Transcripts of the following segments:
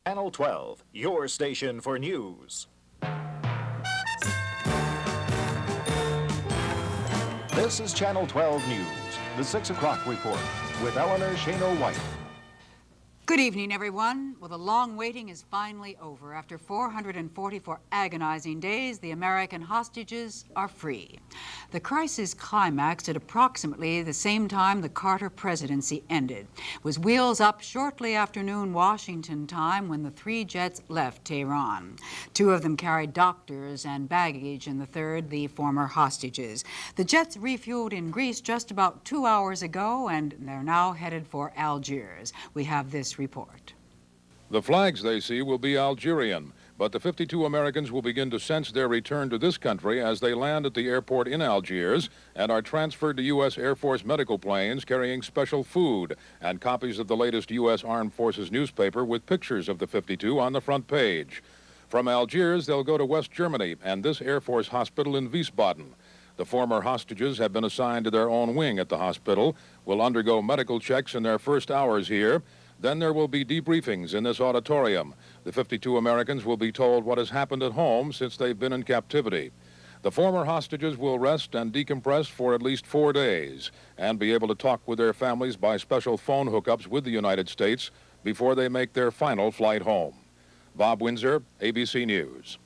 Channel 12, your station for news. This is Channel 12 News, the 6 o'clock report with Eleanor Schano-White. Good evening, everyone. Well, the long waiting is finally over. After 444 agonizing days, the American hostages are free. The crisis climaxed at approximately the same time the Carter presidency ended. It was wheels up shortly after noon Washington time when the 3 jets left Tehran. 2 of them carried doctors and baggage, and the third, the former hostages. The jets refueled in Greece just about 2 hours ago, and they're now headed for Algiers. We have this report. The flags they see will be Algerian, but the 52 Americans will begin to sense their return to this country as they land at the airport in Algiers and are transferred to U.S. Air Force medical planes carrying special food and copies of the latest U.S. Armed Forces newspaper with pictures of the 52 on the front page. From Algiers, they'll go to West Germany and this Air Force hospital in Wiesbaden. The former hostages have been assigned to their own wing at the hospital, will undergo medical checks in their first hours here. Then there will be debriefings in this auditorium. The 52 Americans will be told what has happened at home since they've been in captivity. The former hostages will rest and decompress for at least 4 days and be able to talk with their families by special phone hookups with the United States before they make their final flight home. Bob Windsor, ABC News.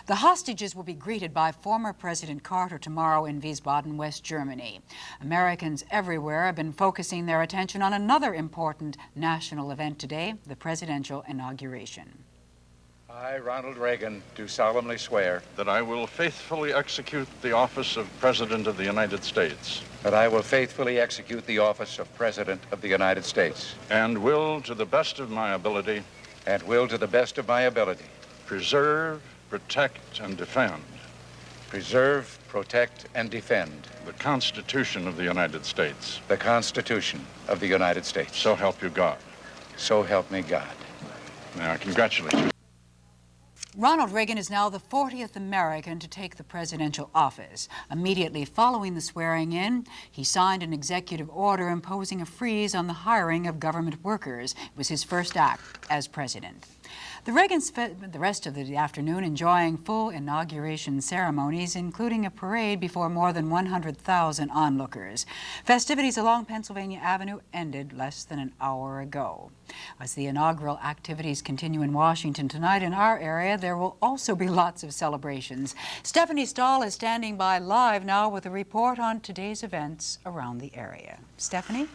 The hostages will be greeted by former President Carter tomorrow in Wiesbaden, West Germany. Americans everywhere have been focusing their attention on another important national event today, the presidential inauguration. I, Ronald Reagan, do solemnly swear that I will faithfully execute the office of President of the United States. that I will faithfully execute the office of President of the United States. And will, to the best of my ability, And will, to the best of my ability, preserve, protect, and defend preserve, protect, and defend the Constitution of the United States. the Constitution of the United States. So help you God. So help me God. Now, I congratulate you. Ronald Reagan is now the 40th American to take the presidential office. Immediately following the swearing-in, he signed an executive order imposing a freeze on the hiring of government workers. It was his first act as president. The Reagans spent the rest of the afternoon enjoying full inauguration ceremonies, including a parade before more than 100,000 onlookers. Festivities along Pennsylvania Avenue ended less than an hour ago. As the inaugural activities continue in Washington tonight, in our area, there will also be lots of celebrations. Stephanie Stahl is standing by live now with a report on today's events around the area. Stephanie?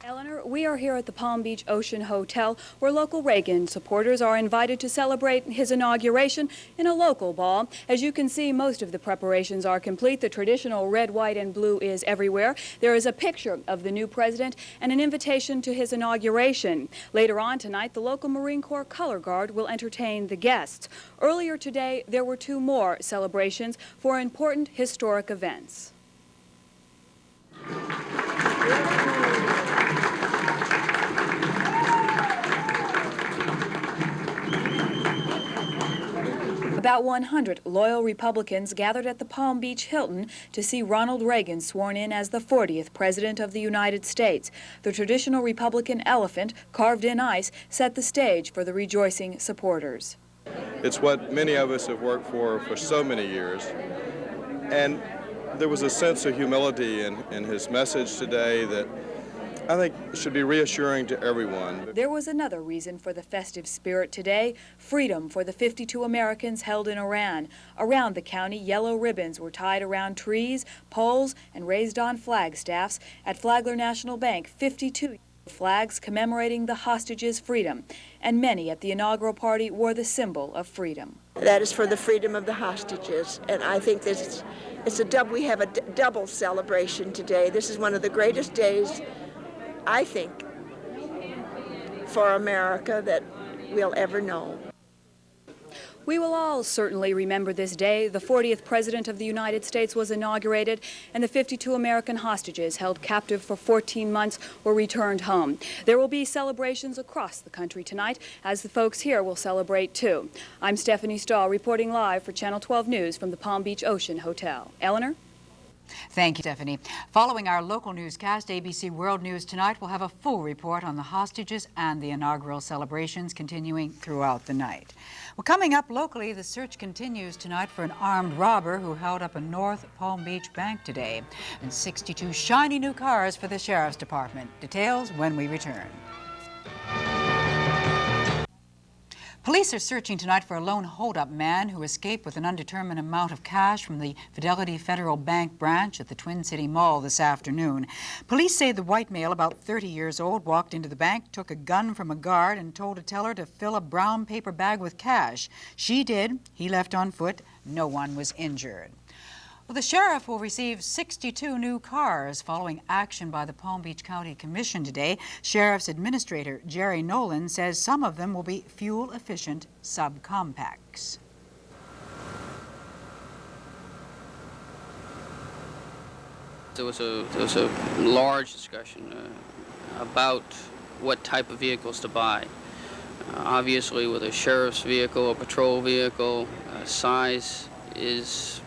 Eleanor, we are here at the Palm Beach Ocean Hotel, where local Reagan supporters are invited to celebrate his inauguration in a local ball. As you can see, most of the preparations are complete. The traditional red, white, and blue is everywhere. There is a picture of the new president and an invitation to his inauguration. Later on tonight, the local Marine Corps Color Guard will entertain the guests. Earlier today, there were 2 more celebrations for important historic events. About 100 loyal Republicans gathered at the Palm Beach Hilton to see Ronald Reagan sworn in as the 40th President of the United States. The traditional Republican elephant, carved in ice, set the stage for the rejoicing supporters. It's what many of us have worked for so many years. And there was a sense of humility in his message today that I think should be reassuring to everyone. There was another reason for the festive spirit today: freedom for the 52 Americans held in Iran. Around the county, yellow ribbons were tied around trees, poles, and raised on flagstaffs. At Flagler National Bank, 52 flags commemorating the hostages' freedom, and many at the inaugural party wore the symbol of freedom. That is for the freedom of the hostages, and I think we have a double celebration today. This is one of the greatest days, I think, for America that we'll ever know. We will all certainly remember this day. The 40th President of the United States was inaugurated, and the 52 American hostages held captive for 14 months were returned home. There will be celebrations across the country tonight, as the folks here will celebrate too. I'm Stephanie Stahl, reporting live for Channel 12 News from the Palm Beach Ocean Hotel. Eleanor? Thank you, Stephanie. Following our local newscast, ABC World News Tonight will have a full report on the hostages and the inaugural celebrations continuing throughout the night. Well, coming up locally, the search continues tonight for an armed robber who held up a North Palm Beach bank today, and 62 shiny new cars for the Sheriff's Department. Details when we return. Police are searching tonight for a lone holdup man who escaped with an undetermined amount of cash from the Fidelity Federal Bank branch at the Twin City Mall this afternoon. Police say the white male, about 30 years old, walked into the bank, took a gun from a guard, and told a teller to fill a brown paper bag with cash. She did. He left on foot. No one was injured. Well, the sheriff will receive 62 new cars following action by the Palm Beach County Commission today. Sheriff's Administrator Jerry Nolan says some of them will be fuel-efficient subcompacts. There was a large discussion about what type of vehicles to buy. Obviously, with a sheriff's vehicle, a patrol vehicle, size is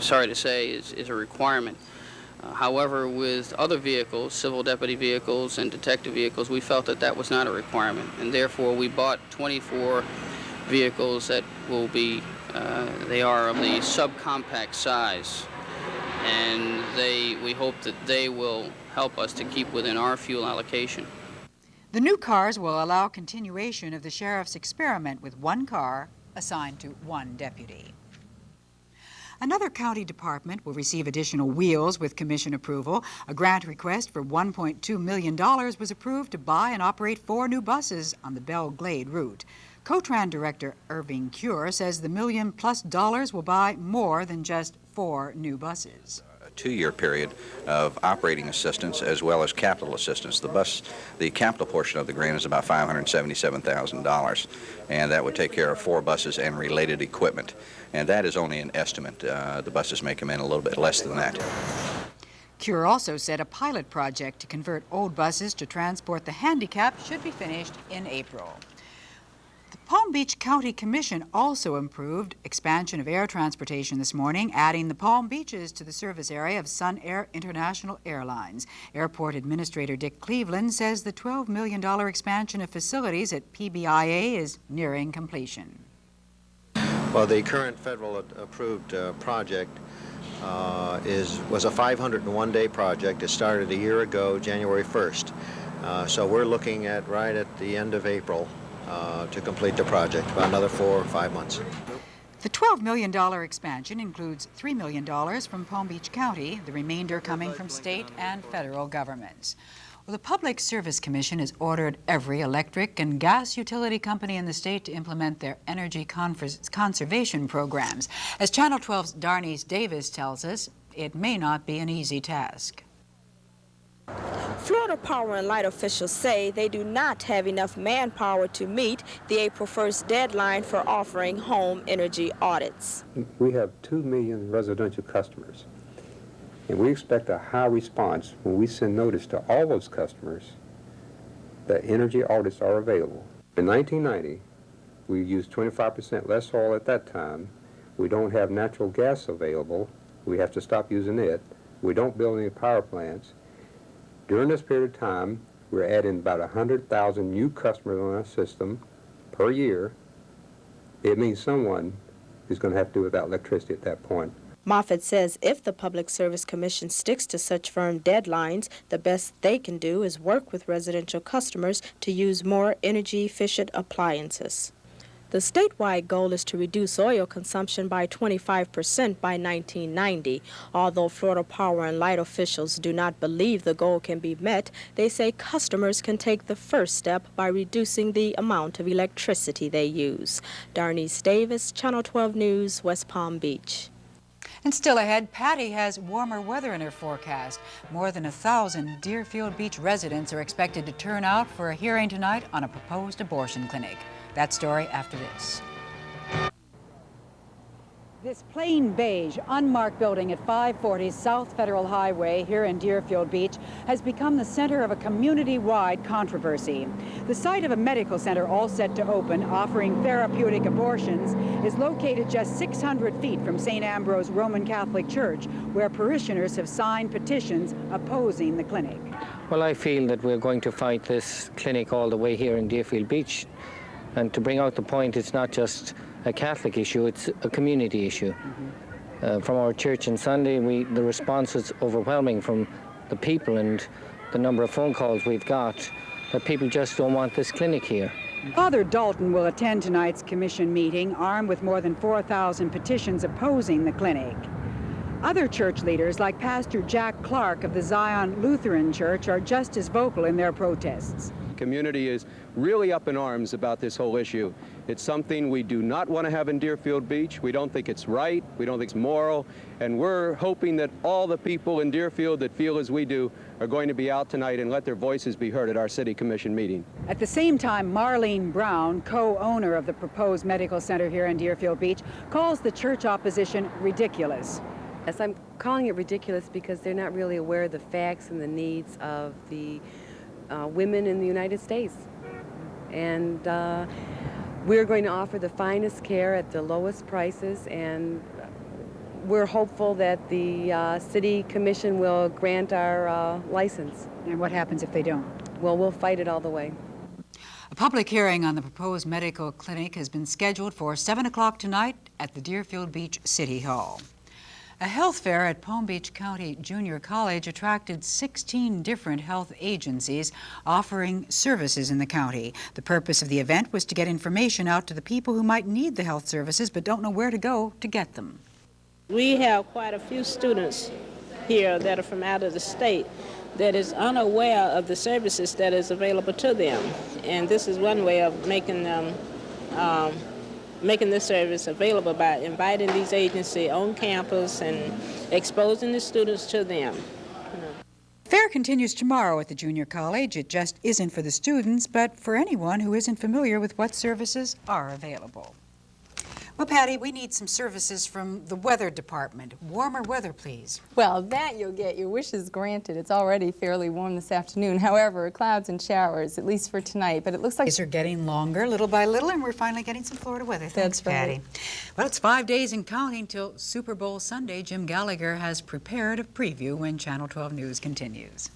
sorry to say, is a requirement. However, with other vehicles, civil deputy vehicles and detective vehicles, we felt that that was not a requirement, and therefore we bought 24 vehicles that will be, they are of the subcompact size, and we hope that they will help us to keep within our fuel allocation. The new cars will allow continuation of the sheriff's experiment with one car assigned to one deputy. Another county department will receive additional wheels with commission approval. A grant request for $1.2 million was approved to buy and operate 4 new buses on the Belle Glade route. Cotran Director Irving Cure says the $1 million+ will buy more than just 4 new buses. A 2-year period of operating assistance as well as capital assistance. The capital portion of the grant is about $577,000, and that would take care of 4 buses and related equipment. And that is only an estimate. The buses may come in a little bit less than that. Cure also said a pilot project to convert old buses to transport the handicapped should be finished in April. The Palm Beach County Commission also approved expansion of air transportation this morning, adding the Palm Beaches to the service area of Sun Air International Airlines. Airport Administrator Dick Cleveland says the $12 million expansion of facilities at PBIA is nearing completion. Well, the current federal approved project was a 501-day project. It started a year ago, January 1st. So we're looking at right at the end of April to complete the project, about another 4 or 5 months. The $12 million expansion includes $3 million from Palm Beach County, the remainder coming from state and federal governments. Well, the Public Service Commission has ordered every electric and gas utility company in the state to implement their energy conservation programs. As Channel 12's Darnice Davis tells us, it may not be an easy task. Florida Power and Light officials say they do not have enough manpower to meet the April 1st deadline for offering home energy audits. We have 2 million residential customers, and we expect a high response when we send notice to all those customers that energy audits are available. In 1990, we used 25% less oil at that time. We don't have natural gas available. We have to stop using it. We don't build any power plants. During this period of time, we're adding about 100,000 new customers on our system per year. It means someone is going to have to do without electricity at that point. Moffitt says if the Public Service Commission sticks to such firm deadlines, the best they can do is work with residential customers to use more energy-efficient appliances. The statewide goal is to reduce oil consumption by 25% by 1990. Although Florida Power and Light officials do not believe the goal can be met, they say customers can take the first step by reducing the amount of electricity they use. Darnice Davis, Channel 12 News, West Palm Beach. And still ahead, Patty has warmer weather in her forecast. More than 1,000 Deerfield Beach residents are expected to turn out for a hearing tonight on a proposed abortion clinic. That story after this. This plain beige, unmarked building at 540 South Federal Highway here in Deerfield Beach has become the center of a community-wide controversy. The site of a medical center all set to open, offering therapeutic abortions, is located just 600 feet from St. Ambrose Roman Catholic Church, where parishioners have signed petitions opposing the clinic. Well, I feel that we're going to fight this clinic all the way here in Deerfield Beach. And to bring out the point, it's not just a Catholic issue, it's a community issue. From our church on Sunday, the response was overwhelming from the people and the number of phone calls we've got that people just don't want this clinic here. Father Dalton will attend tonight's commission meeting, armed with more than 4,000 petitions opposing the clinic. Other church leaders, like Pastor Jack Clark of the Zion Lutheran Church, are just as vocal in their protests. The community is really up in arms about this whole issue. It's something we do not want to have in Deerfield Beach. We don't think it's right. We don't think it's moral. And we're hoping that all the people in Deerfield that feel as we do are going to be out tonight and let their voices be heard at our City Commission meeting. At the same time, Marlene Brown, co-owner of the proposed medical center here in Deerfield Beach, calls the church opposition ridiculous. Yes, I'm calling it ridiculous because they're not really aware of the facts and the needs of the women in the United States. And we're going to offer the finest care at the lowest prices, and we're hopeful that the City Commission will grant our license. And what happens if they don't? Well, we'll fight it all the way. A public hearing on the proposed medical clinic has been scheduled for 7 o'clock tonight at the Deerfield Beach City Hall. A health fair at Palm Beach County Junior College attracted 16 different health agencies offering services in the county. The purpose of the event was to get information out to the people who might need the health services but don't know where to go to get them. We have quite a few students here that are from out of the state that is unaware of the services that is available to them. And this is one way of making them making this service available by inviting these agencies on campus and exposing the students to them. The fair continues tomorrow at the junior college. It just isn't for the students, but for anyone who isn't familiar with what services are available. Well, Patty, we need some services from the weather department. Warmer weather, please. Well, that you'll get your wishes granted. It's already fairly warm this afternoon. However, clouds and showers, at least for tonight. But it looks like days are getting longer little by little, and we're finally getting some Florida weather. Thanks, That's right. Patty. Well, it's 5 days and counting till Super Bowl Sunday. Jim Gallagher has prepared a preview when Channel 12 News continues.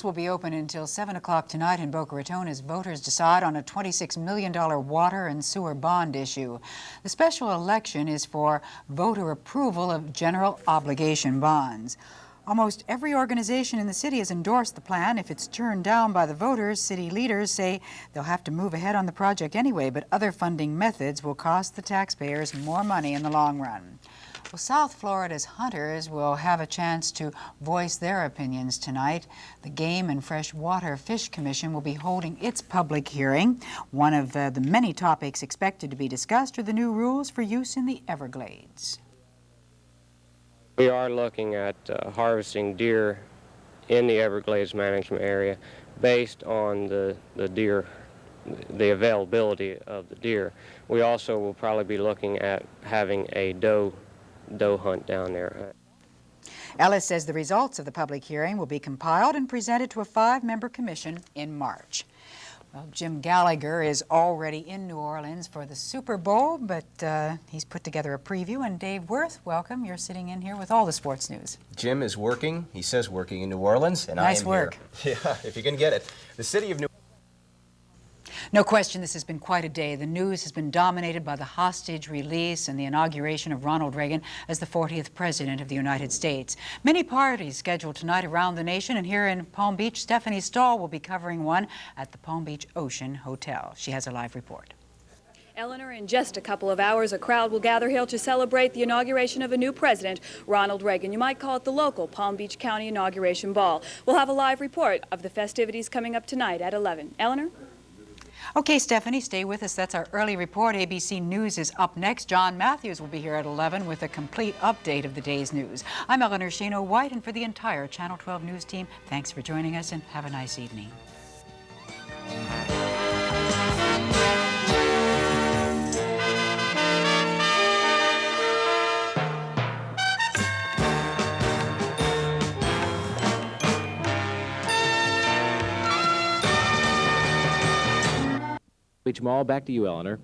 Will be open until 7 o'clock tonight in Boca Raton as voters decide on a $26 million water and sewer bond issue. The special election is for voter approval of general obligation bonds. Almost every organization in the city has endorsed the plan. If it's turned down by the voters, city leaders say they'll have to move ahead on the project anyway, but other funding methods will cost the taxpayers more money in the long run. Well, South Florida's hunters will have a chance to voice their opinions tonight. The Game and Freshwater Fish Commission will be holding its public hearing. One of the many topics expected to be discussed are the new rules for use in the Everglades. We are looking at harvesting deer in the Everglades management area based on the the availability of the deer. We also will probably be looking at having a doe hunt down there. Ellis says the results of the public hearing will be compiled and presented to a 5-member commission in March. Well, Jim Gallagher is already in New Orleans for the Super Bowl, but he's put together a preview. And Dave Worth, welcome. You're sitting in here with all the sports news. Jim is working. He says working in New Orleans, and nice I am work. Here. Yeah, if you can get it. The city of New No question, this has been quite a day. The news has been dominated by the hostage release and the inauguration of Ronald Reagan as the 40th President of the United States. Many parties scheduled tonight around the nation, and here in Palm Beach, Stephanie Stahl will be covering one at the Palm Beach Ocean Hotel. She has a live report. Eleanor, in just a couple of hours, a crowd will gather here to celebrate the inauguration of a new president, Ronald Reagan. You might call it the local Palm Beach County Inauguration Ball. We'll have a live report of the festivities coming up tonight at 11. Eleanor? Okay, Stephanie, stay with us. That's our early report. ABC News is up next. John Matthews will be here at 11 with a complete update of the day's news. I'm Eleanor Schano-White, and for the entire Channel 12 News team, thanks for joining us and have a nice evening. Beach Mall. Back to you, Eleanor.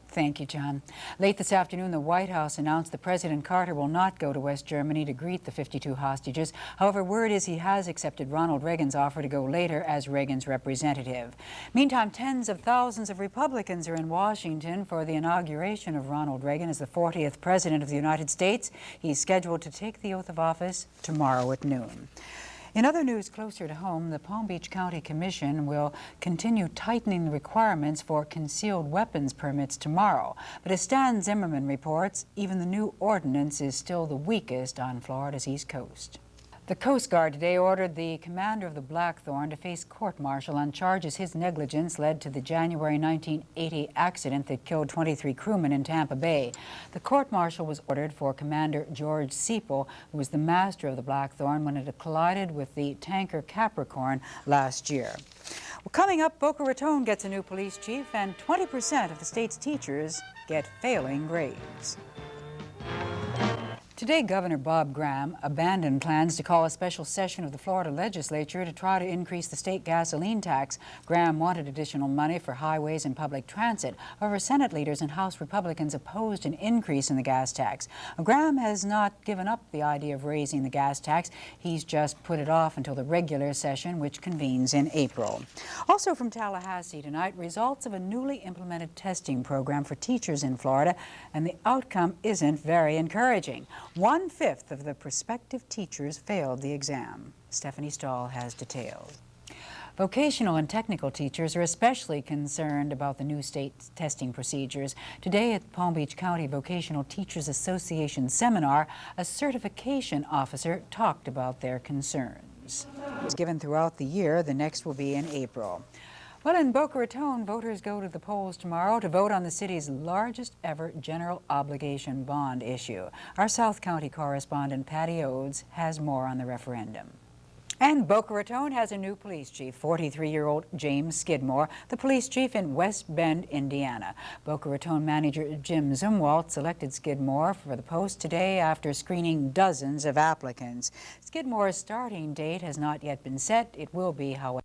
Thank you, John. Late this afternoon, the White House announced that President Carter will not go to West Germany to greet the 52 hostages. However, word is he has accepted Ronald Reagan's offer to go later as Reagan's representative. Meantime, tens of thousands of Republicans are in Washington for the inauguration of Ronald Reagan as the 40th President of the United States. He's scheduled to take the oath of office tomorrow at noon. In other news closer to home, the Palm Beach County Commission will continue tightening the requirements for concealed weapons permits tomorrow. But as Stan Zimmerman reports, even the new ordinance is still the weakest on Florida's East Coast. The Coast Guard today ordered the commander of the Blackthorne to face court-martial on charges his negligence led to the January 1980 accident that killed 23 crewmen in Tampa Bay. The court-martial was ordered for Commander George Seipel, who was the master of the Blackthorne when it collided with the tanker Capricorn last year. Well, coming up, Boca Raton gets a new police chief, and 20% of the state's teachers get failing grades. Today, Governor Bob Graham abandoned plans to call a special session of the Florida legislature to try to increase the state gasoline tax. Graham wanted additional money for highways and public transit. However, Senate leaders and House Republicans opposed an increase in the gas tax. Graham has not given up the idea of raising the gas tax. He's just put it off until the regular session, which convenes in April. Also from Tallahassee tonight, results of a newly implemented testing program for teachers in Florida, and the outcome isn't very encouraging. 1/5 of the prospective teachers failed the exam. Stephanie Stahl has details. Vocational and technical teachers are especially concerned about the new state testing procedures. Today at the Palm Beach County Vocational Teachers Association seminar, a certification officer talked about their concerns. It's given throughout the year. The next will be in April. Well, in Boca Raton, voters go to the polls tomorrow to vote on the city's largest ever general obligation bond issue. Our South County correspondent Patty Odes has more on the referendum. And Boca Raton has a new police chief, 43-year-old James Skidmore, the police chief in West Bend, Indiana. Boca Raton manager Jim Zumwalt selected Skidmore for the post today after screening dozens of applicants. Skidmore's starting date has not yet been set. It will be, however,